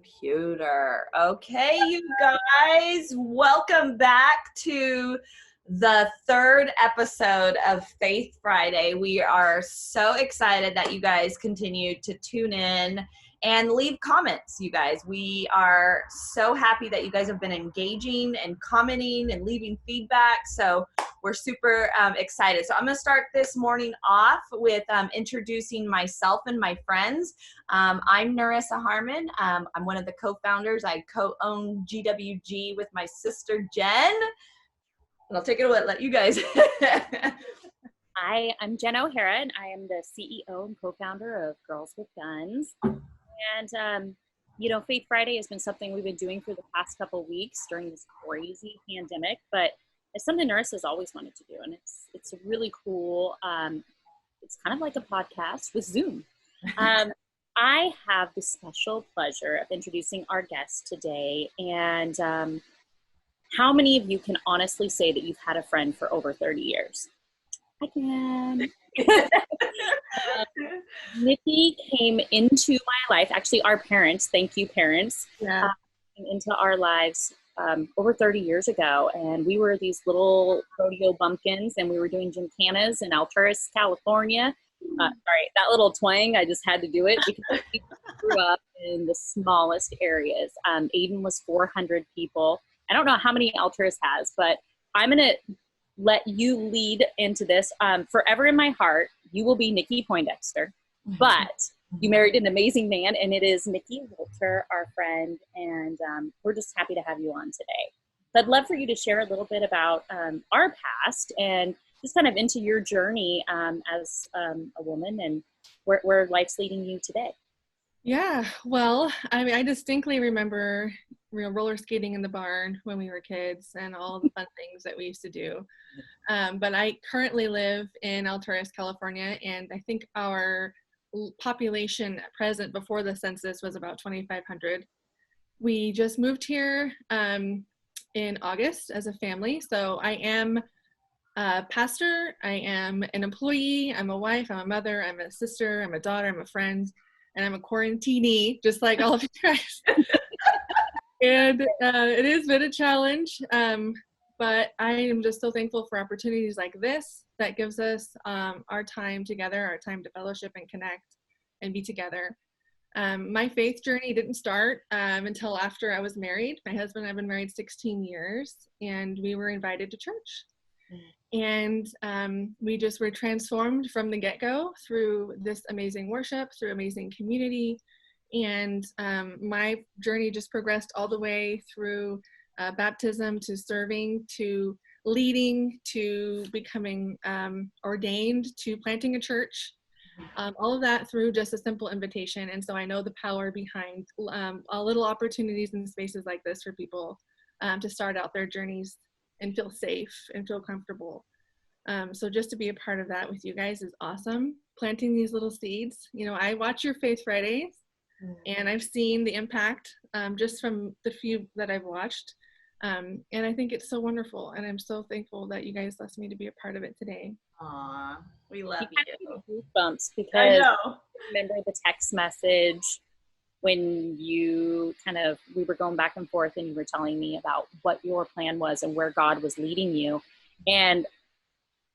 computer. Okay, you guys, welcome back to the third episode of Faith Friday. We are so excited that you guys continue to tune in and leave comments, you guys. We are so happy that you guys have been engaging and commenting and leaving feedback. So we're super excited. So I'm going to start this morning off with introducing myself and my friends. I'm Norissa Harmon. I'm one of the co-founders. I co-own GWG with my sister Jen. And I'll take it away, let you guys. Hi, I'm Jen O'Hara, and I am the CEO and co-founder of Girls with Guns. And, Faith Friday has been something we've been doing for the past couple of weeks during this crazy pandemic, but it's something Norissa's always wanted to do, and it's really cool. It's kind of like a podcast with Zoom. I have the special pleasure of introducing our guest today, and how many of you can honestly say that you've had a friend for over 30 years? I can. Niki came into my life, actually our parents, thank you parents, came into our lives over 30 years ago, and we were these little rodeo bumpkins, and we were doing gymkhanas in Alturas, California. Sorry, that little twang, I just had to do it because we grew up in the smallest areas. Aiden was 400 people. I don't know how many Alturas has, but I'm going to let you lead into this. Forever in my heart, you will be Niki Poindexter, but you married an amazing man, and it is Niki Wolter, our friend, and we're just happy to have you on today. So I'd love for you to share a little bit about our past and just kind of into your journey as a woman and where life's leading you today. Yeah, well, I distinctly remember roller skating in the barn when we were kids and all the fun things that we used to do. But I currently live in Alturas, California, and I think our population present before the census was about 2,500. We just moved here in August as a family, so I am a pastor, I am an employee, I'm a wife, I'm a mother, I'm a sister, I'm a daughter, I'm a friend, and I'm a quarantinee, just like all of you guys. And it has been a challenge, but I am just so thankful for opportunities like this that gives us our time together, our time to fellowship and connect and be together. My faith journey didn't start until after I was married. My husband and I have been married 16 years, and we were invited to church. And we just were transformed from the get-go through this amazing worship, through amazing community. And my journey just progressed all the way through baptism to serving to leading to becoming ordained to planting a church. All of that through just a simple invitation. And so I know the power behind little opportunities and spaces like this for people to start out their journeys and feel safe and feel comfortable. So just to be a part of that with you guys is awesome. Planting these little seeds. I watch your Faith Fridays, and I've seen the impact just from the few that I've watched. And I think it's so wonderful, and I'm so thankful that you guys asked me to be a part of it today. Aw, we love you. Goosebumps because I remember the text message when we were going back and forth, and you were telling me about what your plan was and where God was leading you. And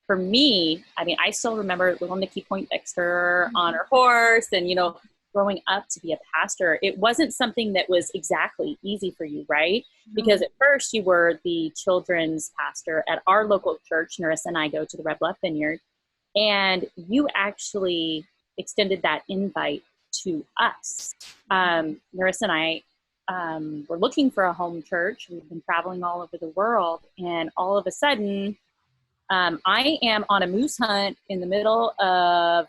for me, I still remember little Niki Poindexter on her horse and, growing up to be a pastor. It wasn't something that was exactly easy for you, right? Because at first you were the children's pastor at our local church. Norissa and I go to the Red Bluff Vineyard, and you actually extended that invite to us. Norissa and I were looking for a home church. We've been traveling all over the world, and all of a sudden, I am on a moose hunt in the middle of,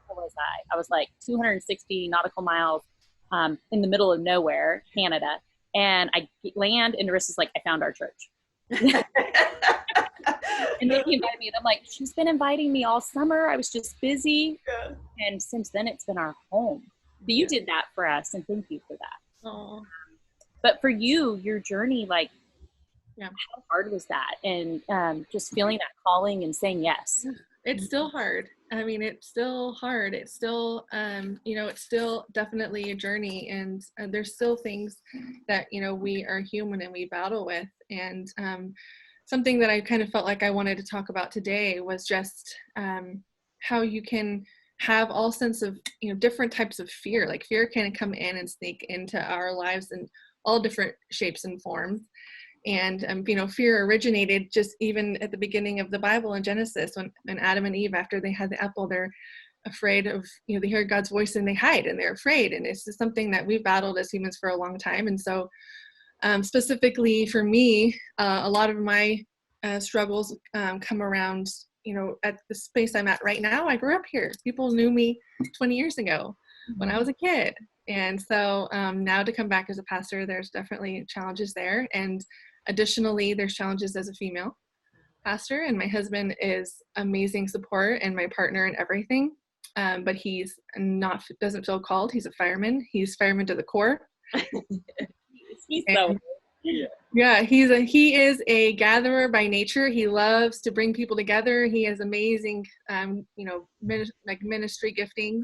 what was I? I was like 260 nautical miles in the middle of nowhere, Canada. And I land, and Norissa's like, I found our church. And then he invited me, and I'm like, she's been inviting me all summer. I was just busy. Yeah. And since then, it's been our home. But you did that for us, and thank you for that. Aww. But for you, your journey, how hard was that? And just feeling that calling and saying yes. It's still hard. I mean, it's still hard. It's still, it's still definitely a journey, and there's still things that, we are human and we battle with. And something that I kind of felt like I wanted to talk about today was just how you can have all sense of, different types of fear. Like fear can come in and sneak into our lives in all different shapes and forms. And, fear originated just even at the beginning of the Bible in Genesis, when Adam and Eve, after they had the apple, they're afraid of, they hear God's voice and they hide and they're afraid. And it's just something that we've battled as humans for a long time. And so specifically for me, a lot of my struggles come around, at the space I'm at right now. I grew up here. People knew me 20 years ago when I was a kid. And so now to come back as a pastor, there's definitely challenges there. And additionally, there's challenges as a female pastor. And my husband is amazing support and my partner in everything. But he's doesn't feel called. He's a fireman. He's fireman to the core. He's so yeah, he is a gatherer by nature. He loves to bring people together. He has amazing, ministry giftings.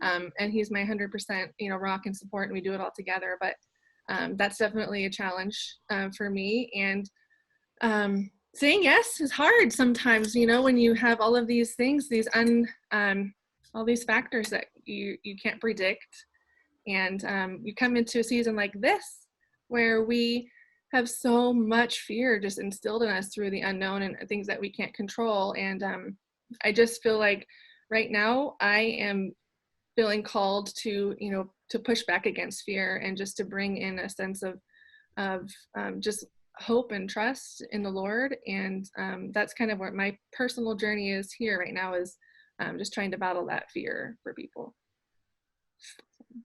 And he's my 100%, rock and support, and we do it all together. But that's definitely a challenge for me. And saying yes is hard sometimes, when you have all of these things, all these factors that you can't predict. And you come into a season like this where we have so much fear just instilled in us through the unknown and things that we can't control. And I just feel like right now I am feeling called to, to push back against fear and just to bring in a sense of just hope and trust in the Lord. And that's kind of what my personal journey is here right now, is just trying to battle that fear for people.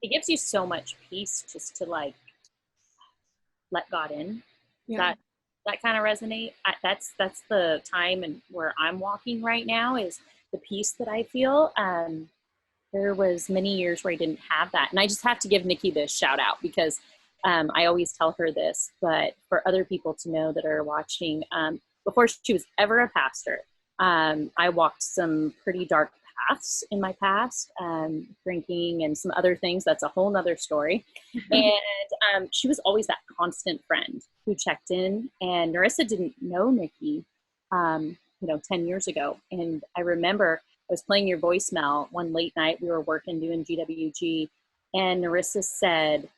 It gives you so much peace just to let God in. Yeah. That kind of resonate. That's the time and where I'm walking right now, is the peace that I feel. There was many years where I didn't have that. And I just have to give Niki this shout out, because I always tell her this, but for other people to know that are watching, before she was ever a pastor, I walked some pretty dark paths in my past, drinking and some other things. That's a whole nother story. And she was always that constant friend who checked in. And Norissa didn't know Niki, 10 years ago. And I remember I was playing your voicemail one late night. We were working, doing GWG. And Norissa said,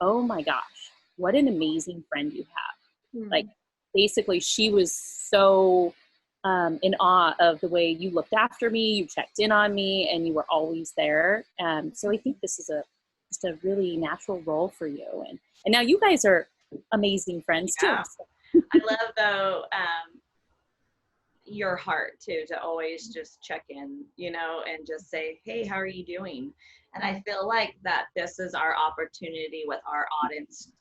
"Oh my gosh, what an amazing friend you have." Mm. Like, basically, she was so in awe of the way you looked after me, you checked in on me, and you were always there. So I think this is just a really natural role for you. And now you guys are amazing friends too. Yeah. So. I love, though, your heart too, to always just check in, and just say, "Hey, how are you doing?" And I feel like that this is our opportunity with our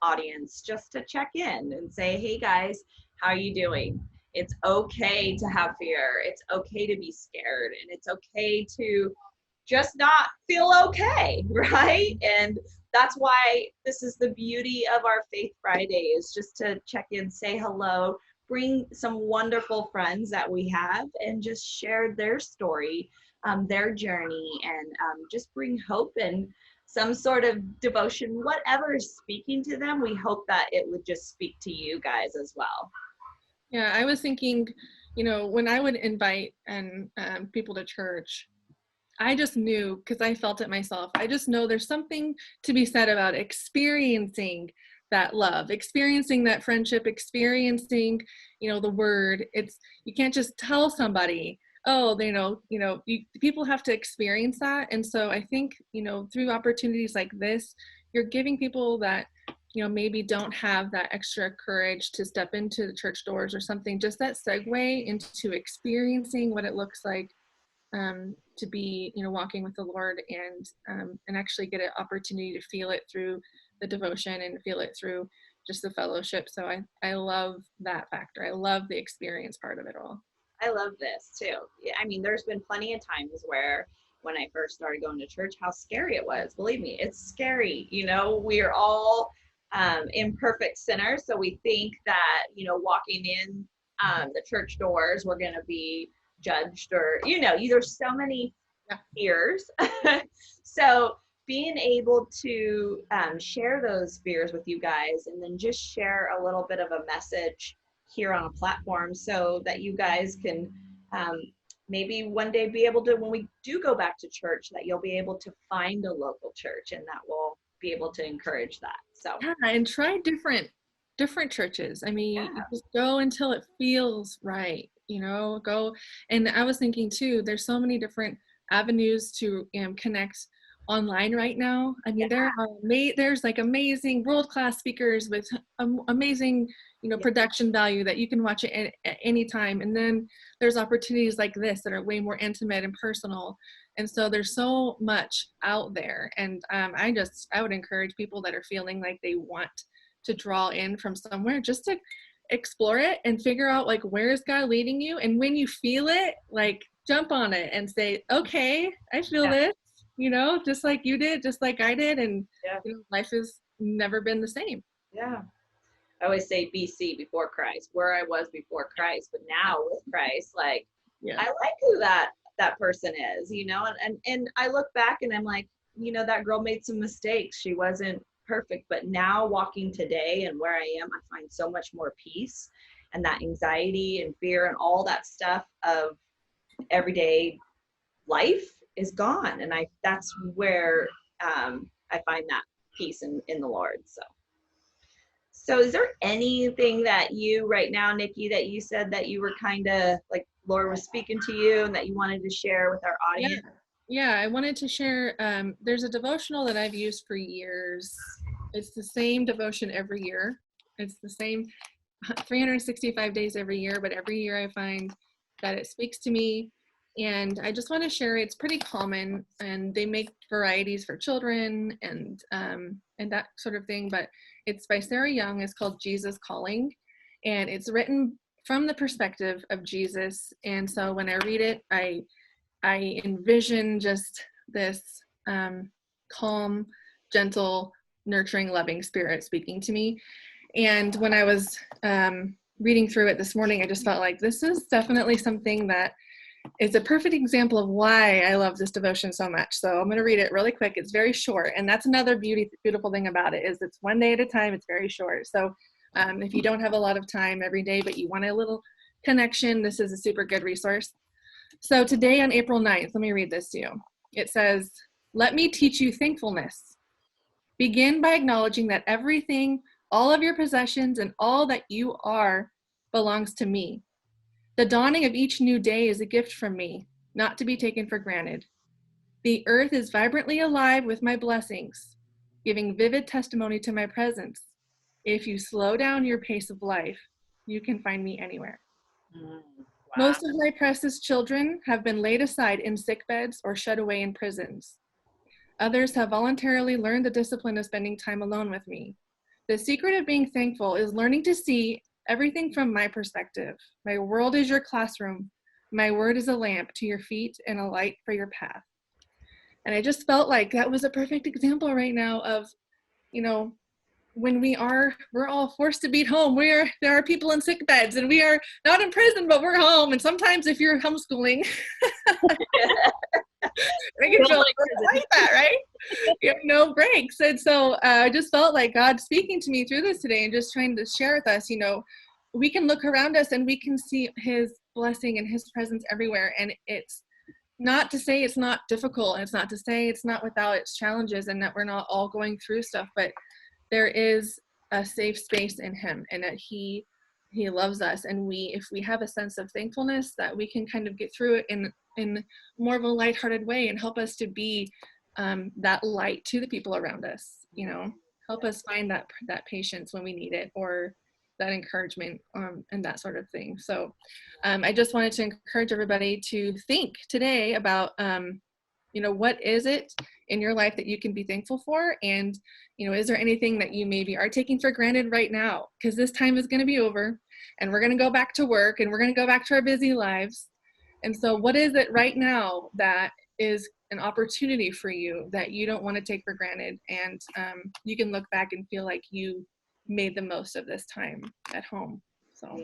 audience just to check in and say, "Hey guys, how are you doing?" It's okay to have fear. It's okay to be scared, and it's okay to just not feel okay, right? And that's why this is the beauty of our Faith Friday, is just to check in, say hello, bring some wonderful friends that we have, and just share their story, their journey, and just bring hope and some sort of devotion, whatever is speaking to them. We hope that it would just speak to you guys as well. Yeah, I was thinking, when I would invite people to church, I just knew, because I felt it myself, I just know there's something to be said about experiencing that love, experiencing that friendship, experiencing, the word. You can't just tell somebody, oh, people have to experience that. And so I think, through opportunities like this, you're giving people that, maybe don't have that extra courage to step into the church doors or something, just that segue into experiencing what it looks like to be, walking with the Lord, and actually get an opportunity to feel it through the devotion and feel it through just the fellowship. So I love that factor. I love the experience part of it all. I love this too. I mean, there's been plenty of times where, when I first started going to church, how scary it was. Believe me, it's scary. We're all imperfect sinners. So we think that, walking in the church doors, we're going to be judged, or, there's so many fears. So being able to share those fears with you guys, and then just share a little bit of a message here on a platform so that you guys can maybe one day be able to, when we do go back to church, that you'll be able to find a local church, and that will be able to encourage that. So and try different churches. I mean, you just go until it feels right, go. And I was thinking too, there's so many different avenues to connect online right now. I mean, there's like amazing world-class speakers with amazing production value that you can watch it at any time. And then there's opportunities like this that are way more intimate and personal. And so there's so much out there. And I would encourage people that are feeling like they want to draw in from somewhere, just to explore it and figure out, like, where is God leading you? And when you feel it, like, jump on it and say, okay, I feel this, just like you did, just like I did. And life has never been the same. Yeah. I always say BC, before Christ, where I was before Christ, but now with Christ, like, I like who that person is, and I look back and I'm like, that girl made some mistakes. She wasn't perfect, but now walking today and where I am, I find so much more peace, and that anxiety and fear and all that stuff of everyday life is gone. And that's where I find that peace in the Lord. So is there anything that you right now, Niki, that you said that you were kind of like Lord was speaking to you and that you wanted to share with our audience? Yeah, I wanted to share, there's a devotional that I've used for years. It's the same devotion every year. It's the same 365 days every year, but every year I find that it speaks to me. And I just want to share, it's pretty common, and they make varieties for children and that sort of thing, but it's by Sarah Young. It's called Jesus Calling, and it's written from the perspective of Jesus. And so when I read it, I envision just this calm, gentle, nurturing, loving spirit speaking to me. And when I was reading through it this morning, I just felt like this is definitely something that is a perfect example of why I love this devotion so much. So I'm going to read it really quick. It's very short, and that's another beautiful thing about it, is it's one day at a time. It's very short. So if you don't have a lot of time every day, but you want a little connection, this is a super good resource. So today on April 9th, let me read this to you. It says, "Let me teach you thankfulness. Begin by acknowledging that everything, all of your possessions, and all that you are belongs to me. The dawning of each new day is a gift from me, not to be taken for granted. The earth is vibrantly alive with my blessings, giving vivid testimony to my presence. If you slow down your pace of life, you can find me anywhere." Wow. Most of my precious children have been laid aside in sick beds or shut away in prisons. Others have voluntarily learned the discipline of spending time alone with me. The secret of being thankful is learning to see everything from my perspective. My world is your classroom. My word is a lamp to your feet and a light for your path. And I just felt like that was a perfect example right now of, when we're all forced to be at home. There are people in sick beds, and we are not in prison, but we're home. And sometimes if you're homeschooling, it can feel like that, right? You have no breaks. And so I just felt like God speaking to me through this today, and just trying to share with us, we can look around us and we can see his blessing and his presence everywhere. And it's not to say it's not difficult, and it's not to say it's not without its challenges, and that we're not all going through stuff, but there is a safe space in him, and that he loves us. And if we have a sense of thankfulness, that we can kind of get through it in more of a lighthearted way, and help us to be that light to the people around us, help us find that patience when we need it, or that encouragement and that sort of thing. So I just wanted to encourage everybody to think today about what is it in your life that you can be thankful for? And, is there anything that you maybe are taking for granted right now? Because this time is going to be over, and we're going to go back to work, and we're going to go back to our busy lives. And so what is it right now that is an opportunity for you that you don't want to take for granted? And you can look back and feel like you made the most of this time at home. So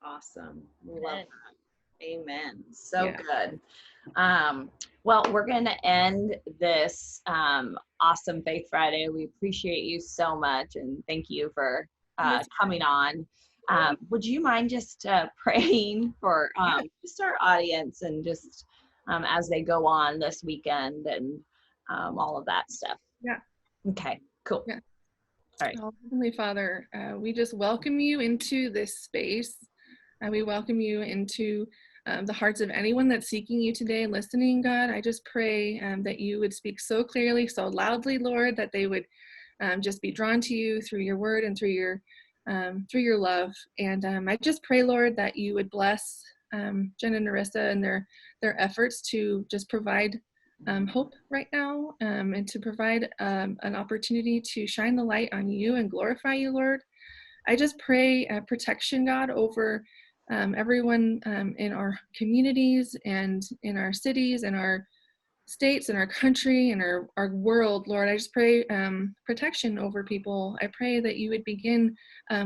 awesome. Love that. Amen. So good. Well, we're going to end this awesome Faith Friday. We appreciate you so much, and thank you for coming on. Would you mind just praying for just our audience and just as they go on this weekend and all of that stuff? Yeah. Okay, cool. Yeah. All right. Oh, Heavenly Father, we just welcome you into this space. We welcome you into the hearts of anyone that's seeking you today and listening, God. I just pray that you would speak so clearly, so loudly, Lord, that they would just be drawn to you through your word and through your love. And I just pray, Lord, that you would bless Jen and Norissa and their efforts to just provide hope right now, and to provide an opportunity to shine the light on you and glorify you, Lord. I just pray protection, God, over everyone in our communities and in our cities and our states and our country and our world, Lord. I just pray protection over people. I pray that you would begin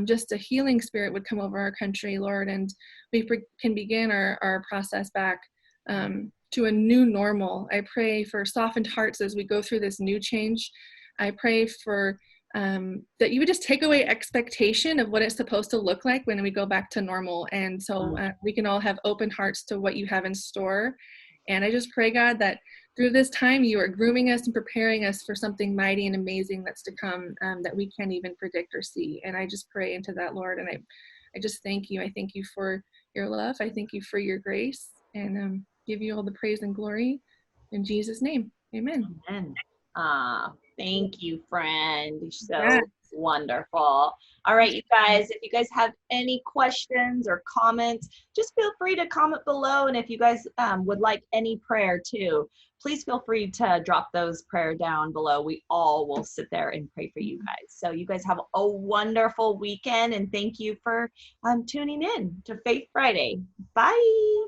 just a healing spirit would come over our country, Lord, and we can begin our process back to a new normal. I pray for softened hearts as we go through this new change. I pray for that you would just take away expectation of what it's supposed to look like when we go back to normal. And so we can all have open hearts to what you have in store. And I just pray, God, that through this time you are grooming us and preparing us for something mighty and amazing that's to come, that we can't even predict or see. And I just pray into that, Lord. And I just thank you. I thank you for your love. I thank you for your grace, and give you all the praise and glory in Jesus' name. Amen. Amen. Thank you, friend. You're so wonderful. All right, you guys, if you guys have any questions or comments, just feel free to comment below. And if you guys would like any prayer too, please feel free to drop those prayer down below. We all will sit there and pray for you guys. So you guys have a wonderful weekend, and thank you for tuning in to Faith Friday. Bye.